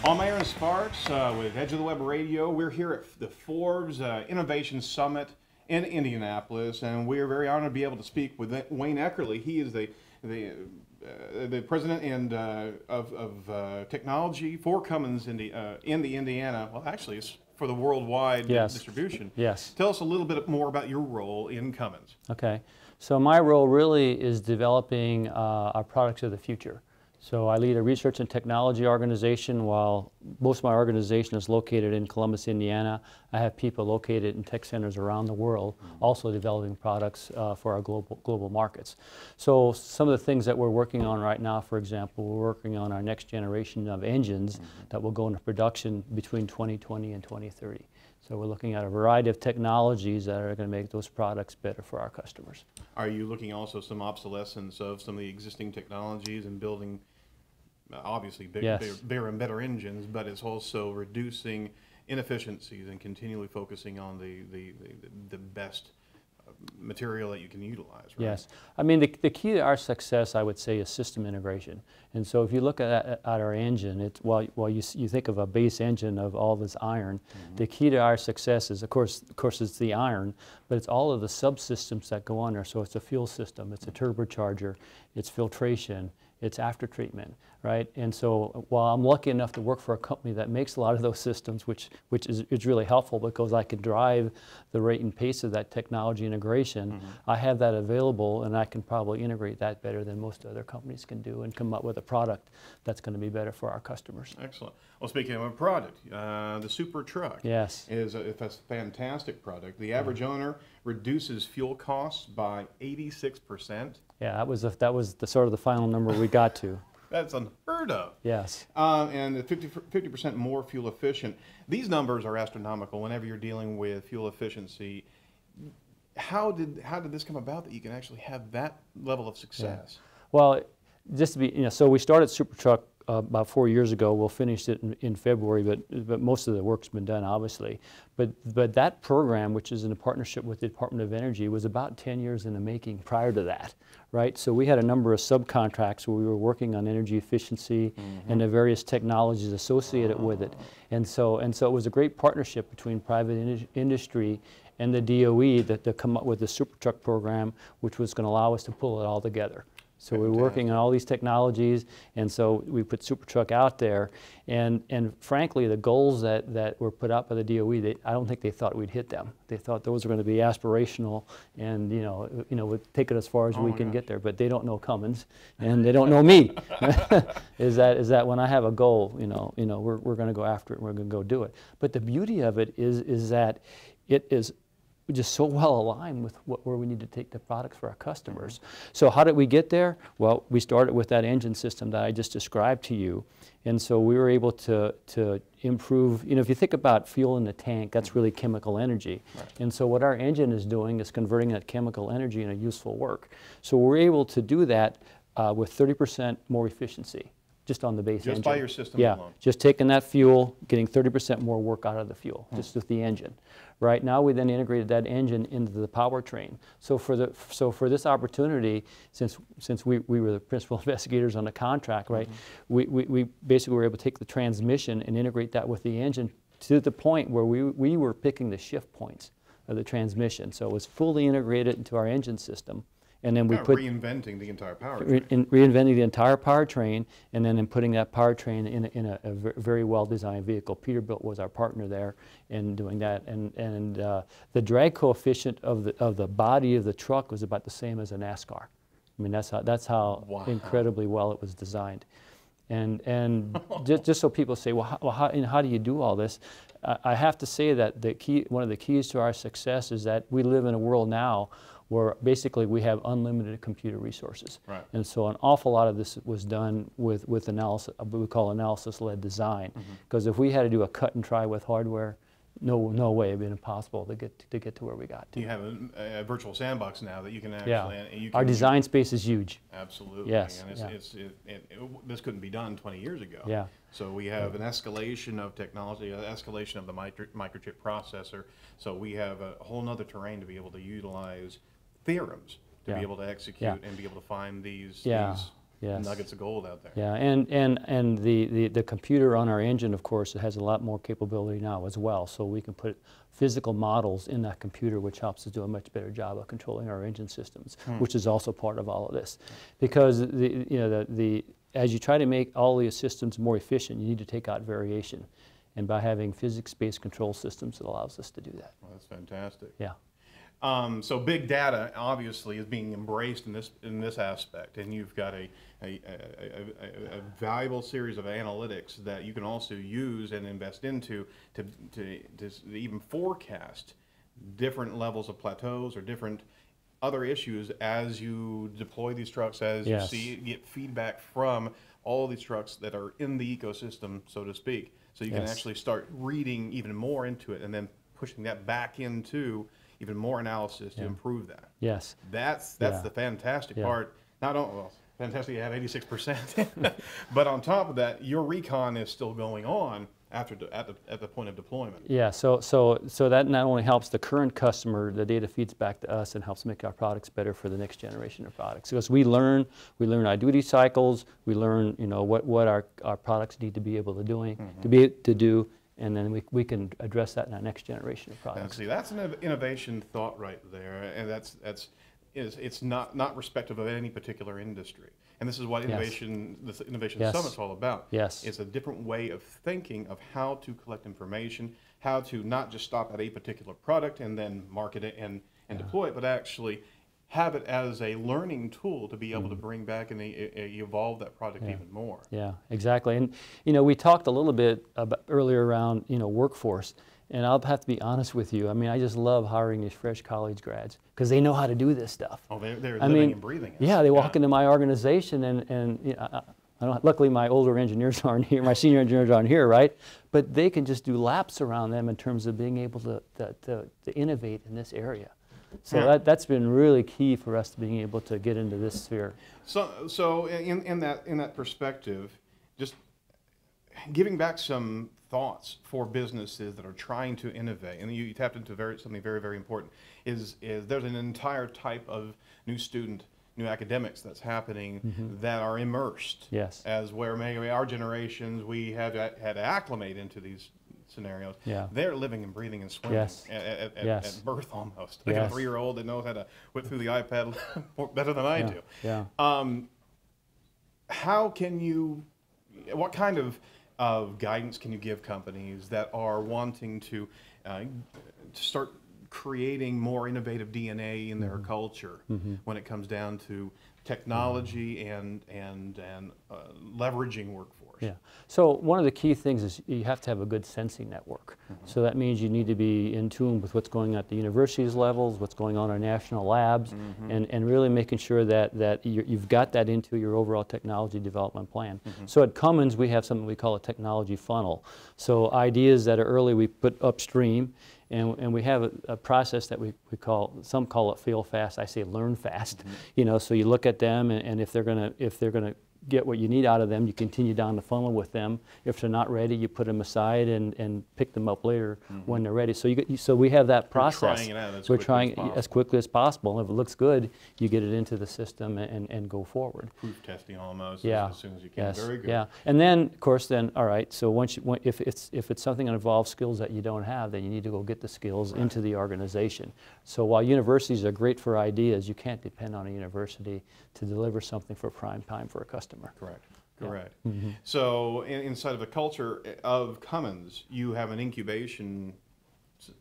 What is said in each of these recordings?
I'm Aaron Sparks with Edge of the Web Radio. We're here at the Forbes Innovation Summit in Indianapolis, and we are very honored to be able to speak with Wayne Eckerle. He is the president and of technology for Cummins in the Indiana. Well, actually, it's for the worldwide distribution. Yes. Tell us a little bit more about your role in Cummins. Okay. So my role really is developing our products of the future. So I lead a research and technology organization. While most of my organization is located in Columbus, Indiana, I have people located in tech centers around the world also developing products for our global markets. So some of the things that we're working on right now, for example, we're working on our next generation of engines that will go into production between 2020 and 2030. So we're looking at a variety of technologies that are going to make those products better for our customers. Are you looking also some obsolescence of some of the existing technologies and building obviously bigger and better engines, but it's also reducing inefficiencies and continually focusing on the best material that you can utilize, right? Yes. I mean, the key to our success, I would say, is system integration. And so if you look at our engine, it's, while you think of a base engine of all this iron, the key to our success is, of course, it's the iron, but it's all of the subsystems that go on there. So it's a fuel system, it's a turbocharger, it's filtration, it's after treatment, right? And so while I'm lucky enough to work for a company that makes a lot of those systems, which is really helpful because I can drive the rate and pace of that technology integration, I have that available, and I can probably integrate that better than most other companies can do and come up with a product that's going to be better for our customers. Excellent. Well, speaking of a product, the Supertruck is a fantastic product. The average owner reduces fuel costs by 86%. Yeah, that was the sort of the final number we got to. That's unheard of. Yes. And 50% more fuel efficient. These numbers are astronomical whenever you're dealing with fuel efficiency. How did this come about that you can actually have that level of success? Yeah. Well, just to be, so we started Supertruck about 4 years ago. We'll finish it in February, but most of the work's been done, obviously. But that program, which is in a partnership with the Department of Energy, was about 10 years in the making prior to that, right? So we had a number of subcontracts where we were working on energy efficiency and the various technologies associated with it. And so it was a great partnership between private industry and the DOE to come up with the Supertruck program, which was going to allow us to pull it all together. So we were working on all these technologies, and so we put Supertruck out there, and frankly, the goals that were put out by the DOE, I don't think they thought we'd hit them. They thought those were going to be aspirational, and would take it as far as we can get there. But they don't know Cummins, and they don't know me. is that when I have a goal, we're going to go after it, and we're going to go do it. But the beauty of it is that it is just so well aligned with where we need to take the products for our customers. So how did we get there? Well, we started with that engine system that I just described to you. And so we were able to improve, if you think about fuel in the tank, that's really chemical energy. Right. And so what our engine is doing is converting that chemical energy into useful work. So we're able to do that with 30% more efficiency, just on the base engine. Just by your system alone? Just taking that fuel, getting 30% more work out of the fuel, just with the engine. Right now, we then integrated that engine into the powertrain. So for this opportunity, since we were the principal investigators on the contract, right, we basically were able to take the transmission and integrate that with the engine to the point where we were picking the shift points of the transmission. So it was fully integrated into our engine system. And then we put reinventing the entire powertrain. Reinventing the entire powertrain, and then putting that powertrain in a very well-designed vehicle. Peterbilt was our partner there in doing that, and the drag coefficient of the body of the truck was about the same as a NASCAR. I mean, that's how incredibly well it was designed. And just so people say, well, how do you do all this? I have to say that one of the keys to our success is that we live in a world now where basically we have unlimited computer resources. Right. And so an awful lot of this was done with analysis, what we call analysis-led design. Because if we had to do a cut and try with hardware, no way, it'd been impossible to get to where we got to. You have a virtual sandbox now that you can actually. Our design space is huge. Absolutely. Yes. And this couldn't be done 20 years ago. Yeah. So we have an escalation of technology, an escalation of the microchip processor. So we have a whole nother terrain to be able to utilize theorems to be able to execute and be able to find these Yes. nuggets of gold out there. Yeah, and the computer on our engine, of course, has a lot more capability now as well. So we can put physical models in that computer, which helps us do a much better job of controlling our engine systems, which is also part of all of this. Because as you try to make all these systems more efficient, you need to take out variation. And by having physics-based control systems, it allows us to do that. Well, that's fantastic. Yeah. So big data obviously is being embraced in this aspect, and you've got a valuable series of analytics that you can also use and invest into to even forecast different levels of plateaus or different other issues as you deploy these trucks, as Yes. you get feedback from all these trucks that are in the ecosystem, so to speak. So you can Yes. actually start reading even more into it and then pushing that back into even more analysis to improve that. Yes. That's Yeah. the fantastic Yeah. part. Not only, well, fantastic you have 86%, but on top of that, your recon is still going on after at the point of deployment. Yeah, so that not only helps the current customer, the data feeds back to us and helps make our products better for the next generation of products. Because we learn our duty cycles, we learn what our products need to be able to do, and then we can address that in our next generation of And products. see, that's an innovation thought right there, and it's not respective of any particular industry. And this is what this Innovation Yes. Summit's all about. Yes. It's a different way of thinking of how to collect information, how to not just stop at a particular product and then market it and deploy it, but actually have it as a learning tool to be able to bring back and evolve that product even more. Yeah, exactly. And we talked a little bit about earlier around workforce. And I'll have to be honest with you. I mean, I just love hiring these fresh college grads because they know how to do this stuff. Oh, they're living and breathing it. Yeah, they walk into my organization and I don't, luckily my older engineers aren't here, my senior engineers aren't here, right? But they can just do laps around them in terms of being able to innovate in this area. So that's been really key for us to being able to get into this sphere. So in that perspective, just giving back some thoughts for businesses that are trying to innovate, and you tapped into something very, very important, is there's an entire type of new academics that's happening that are immersed. Yes. As where maybe our generations, we had to acclimate into these scenarios. Yeah. They're living and breathing and swimming at birth almost. Like a 3-year-old that knows how to whip through the iPad better than I do. Yeah. How can you, what kind of guidance can you give companies that are wanting to start creating more innovative DNA in their culture when it comes down to technology and leveraging workforce? Yeah. So one of the key things is you have to have a good sensing network. So that means you need to be in tune with what's going on at the universities levels, what's going on in our national labs, and really making sure that you've got that into your overall technology development plan. So at Cummins, we have something we call a technology funnel. So ideas that are early, we put upstream, and we have a process that we call, some call it fail fast, I say learn fast. So you look at them, and if they're gonna get what you need out of them, you continue down the funnel with them. If they're not ready, you put them aside and pick them up later when they're ready. So so we have that process. Trying it out We're trying as quickly as possible. And if it looks good, you get it into the system and go forward. Proof testing almost Yeah. as soon as you can. Yes. Very good. Yeah. And then, of course, all right. So if it's something that involves skills that you don't have, then you need to go get the skills into the organization. So while universities are great for ideas, you can't depend on a university to deliver something for prime time for a customer. Correct. Correct. So inside of the culture of Cummins, you have an incubation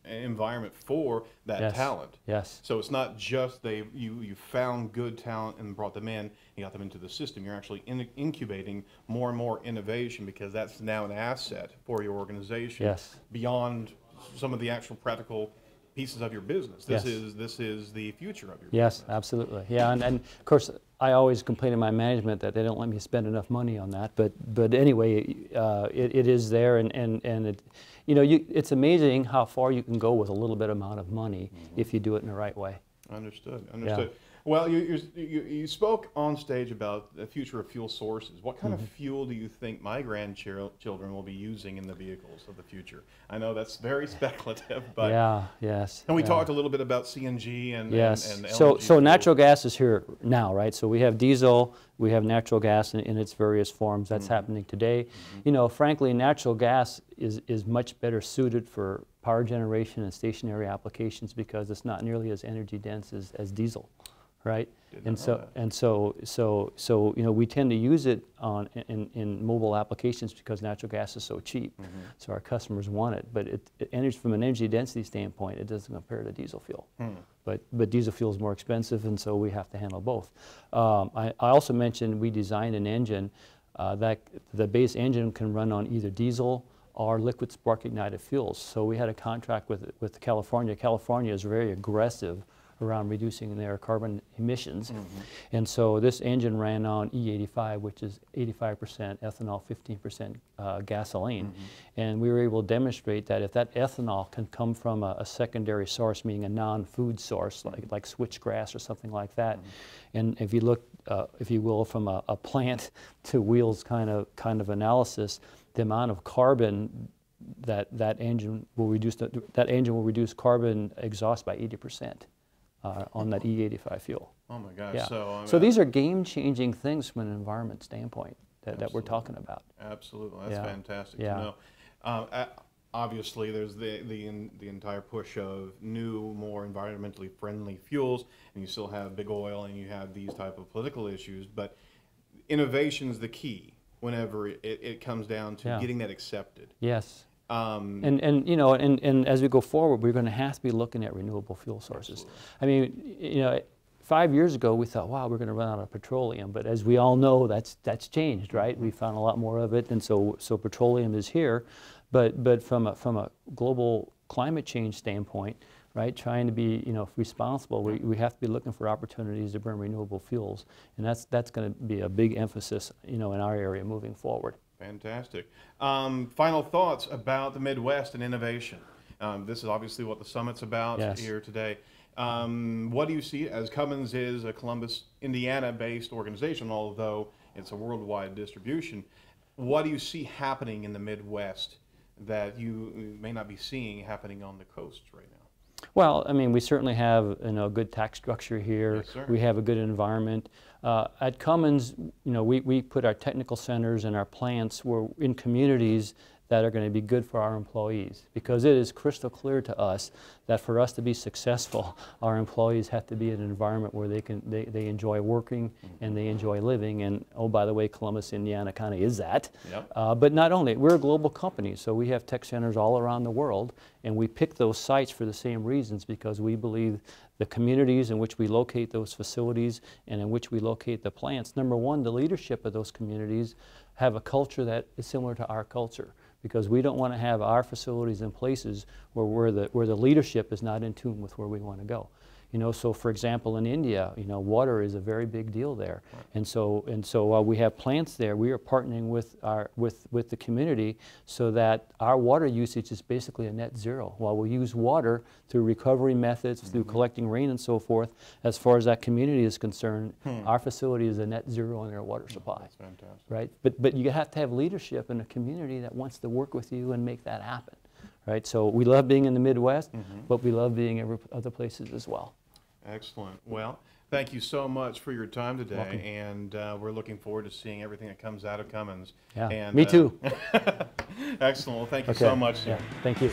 environment for that talent. Yes. So it's not just you found good talent and brought them in, you got them into the system. You're actually incubating more and more innovation because that's now an asset for your organization. Yes. Beyond some of the actual practical pieces of your business. This is the future of your business. Yes, absolutely. Yeah, and of course, I always complain to my management that they don't let me spend enough money on that. But anyway, it is there, and it, it's amazing how far you can go with a little bit amount of money if you do it in the right way. Understood. Understood. Well, you spoke on stage about the future of fuel sources. What kind of fuel do you think my grandchildren will be using in the vehicles of the future? I know that's very speculative, but and we talked a little bit about CNG and LNG so natural gas is here now, right? So we have diesel, we have natural gas in its various forms. That's happening today. You know, frankly, natural gas is much better suited for power generation and stationary applications because it's not nearly as energy dense as diesel. Right, and so you know, we tend to use it in mobile applications because natural gas is so cheap. So our customers want it, but from an energy density standpoint, it doesn't compare to diesel fuel. But diesel fuel is more expensive, and so we have to handle both. I also mentioned we designed an engine that the base engine can run on either diesel or liquid spark ignited fuels. So we had a contract with California. California is very aggressive around reducing their carbon emissions. And so this engine ran on E85, which is 85% ethanol, 15% gasoline. And we were able to demonstrate that if that ethanol can come from a secondary source, meaning a non-food source, like switchgrass or something like that, and if you look, if you will, from a plant to wheels kind of analysis, the amount of carbon that engine will reduce carbon exhaust by 80%. On that E85 fuel. Oh my gosh. Yeah. So these are game-changing things from an environment standpoint that we're talking about. Absolutely. That's fantastic to know. Obviously, there's the entire push of new, more environmentally friendly fuels, and you still have big oil and you have these type of political issues, but innovation is the key whenever it comes down to getting that accepted. Yes. And you know, and as we go forward, we're going to have to be looking at renewable fuel sources. I mean, you know, 5 years ago we thought, wow, we're going to run out of petroleum, but as we all know, that's changed, right? We found a lot more of it, and so petroleum is here, but from a global climate change standpoint, right, trying to be, you know, responsible, we have to be looking for opportunities to burn renewable fuels, and that's going to be a big emphasis, you know, in our area moving forward. Fantastic. Final thoughts about the Midwest and innovation. This is obviously what the summit's about here today. What do you see, as Cummins is a Columbus, Indiana-based organization, although it's a worldwide distribution, what do you see happening in the Midwest that you may not be seeing happening on the coasts right now? Well, I mean, we certainly have, you know, a good tax structure here. Yes, sir. We have a good environment. At Cummins, you know, we put our technical centers and our plants in communities that are going to be good for our employees, because it is crystal clear to us that for us to be successful, our employees have to be in an environment where they enjoy working and they enjoy living. And oh, by the way, Columbus, Indiana kind of is that. Yep. But not only, we're a global company, so we have tech centers all around the world, and we pick those sites for the same reasons, because we believe the communities in which we locate those facilities and in which we locate the plants, number one, the leadership of those communities have a culture that is similar to our culture, because we don't want to have our facilities in places where the leadership is not in tune with where we want to go. You know, so for example, in India, you know, water is a very big deal there, right. and so while we have plants there, we are partnering with the community so that our water usage is basically a net zero. While we use water through recovery methods, through collecting rain and so forth, as far as that community is concerned, our facility is a net zero in their water supply. That's fantastic. Right? But you have to have leadership in a community that wants to work with you and make that happen. Right? So we love being in the Midwest, but we love being in other places as well. Excellent. Well, thank you so much for your time today, and we're looking forward to seeing everything that comes out of Cummins. Yeah, and, me too. Excellent. Well, thank you so much, sir. Yeah, thank you.